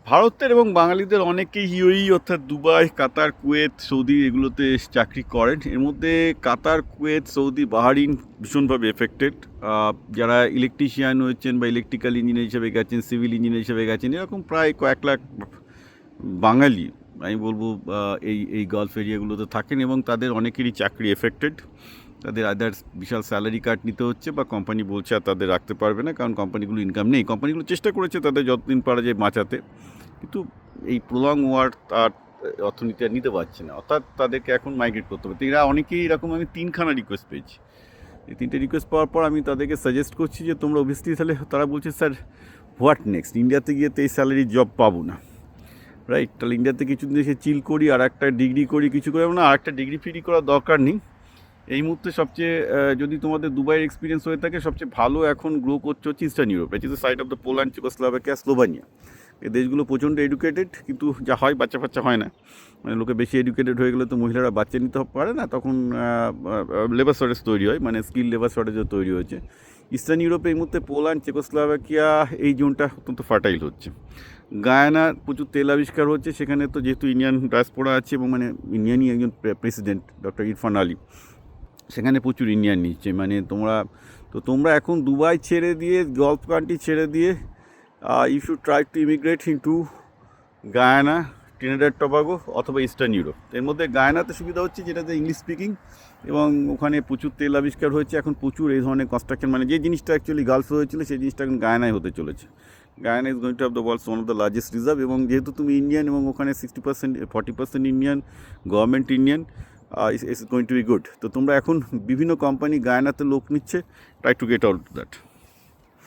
ভারতের এবং বাঙালিদের অনেকেই ইউএই অর্থাৎ দুবাই, কাতার, কুয়েত, সৌদি এগুলোতে চাকরি করেন। এর মধ্যে কাতার, কুয়েত, সৌদি, বাহারিন ভীষণভাবে এফেক্টেড। যারা ইলেকট্রিশিয়ান হয়েছেন বা ইলেকট্রিক্যাল ইঞ্জিনিয়ার হিসেবে গেছেন, সিভিল ইঞ্জিনিয়ার হিসেবে গেছেন, এরকম প্রায় কয়েক লাখ বাঙালি আমি বলবো এই গালফ এরিয়াগুলোতে থাকেন এবং তাদের অনেকেরই চাকরি এফেক্টেড। তাদের আদার্স বিশাল স্যালারি কাট নিতে হচ্ছে বা কোম্পানি বলছে আর তাদের রাখতে পারবে না, কারণ কোম্পানিগুলো ইনকাম নেই। কোম্পানিগুলো চেষ্টা করেছে তাদের যতদিন পারা যায় বাঁচাতে, কিন্তু এই প্রলং ওয়ার তার অর্থনীতি আর নিতে পারছে না, অর্থাৎ তাদেরকে এখন মাইগ্রেট করতে হবে। তো এরা অনেকেই এরকম, আমি 3খানা রিকোয়েস্ট পেয়েছি। এই 3টে রিকোয়েস্ট পাওয়ার পর আমি তাদেরকে সাজেস্ট করছি যে তোমরা অবভিয়াসলি, তাহলে তারা বলছে স্যার হোয়াট নেক্সট, ইন্ডিয়াতে গিয়ে তো এই স্যালারি জব পাবো না, রাইট? তাহলে ইন্ডিয়াতে কিছুদিন এসে চিল করি, আর একটা ডিগ্রি করি, কিছু করে না, আর একটা ডিগ্রি ফিরি করার দরকার নেই। এই মুহূর্তে সবচেয়ে যদি তোমাদের দুবাইয়ের এক্সপিরিয়েন্স হয়ে থাকে, সবচেয়ে ভালো এখন গ্রো করছে হচ্ছে eastern Europe, it is the side of the Poland, Czechoslovakia, Slovenia. এই দেশগুলো প্রচণ্ড এডুকেটেড, কিন্তু যা হয় বাচ্চা ফাচ্চা হয় না। মানে লোকে বেশি এডুকেটেড হয়ে গেলে তো মহিলারা বাচ্চা নিতে পারে না, তখন লেবার শর্টেজ তৈরি হয়, মানে স্কিল লেবার শর্টেজও তৈরি হয়েছে। ইস্টার্ন ইউরোপে এই মুহূর্তে পোল্যান্ড, চেকোস্লোভাকিয়া এই জোনটা অত্যন্ত ফার্টাইল হচ্ছে। গায়ানা প্রচুর তেল আবিষ্কার হচ্ছে, সেখানে তো যেহেতু ইন্ডিয়ান ডায়াসপোরা আছে এবং মানে ইন্ডিয়ানই একজন প্রেসিডেন্ট ডক্টর ইরফান আলী, সেখানে প্রচুর ইন্ডিয়ান নিচ্ছে। মানে তোমরা এখন দুবাই ছেড়ে দিয়ে, গলফ কান্ট্রি ছেড়ে দিয়ে, you should try to immigrate into Guyana, Trinidad Tobago অথবা ইস্টার্ন ইউরোপ। এর মধ্যে গায়ানাতে সুবিধা হচ্ছে যেটাতে ইংলিশ স্পিকিং, এবং ওখানে প্রচুর তেল আবিষ্কার হয়েছে, এখন প্রচুর এই ধরনের কনস্ট্রাকশন, মানে যে জিনিসটা অ্যাকচুয়ালি গালফে হয়েছিল সেই জিনিসটা এখন গায়ানায় হতে চলেছে। Guyana is going to have the world's one of the largest reserve, এবং যেহেতু তুমি ইন্ডিয়ান এবং ওখানে 60%, 40% Indian, government Indian, it's going to be good. তো তোমরা এখন বিভিন্ন কোম্পানি গায়ানাতে লোক নিচ্ছে, try to get out that.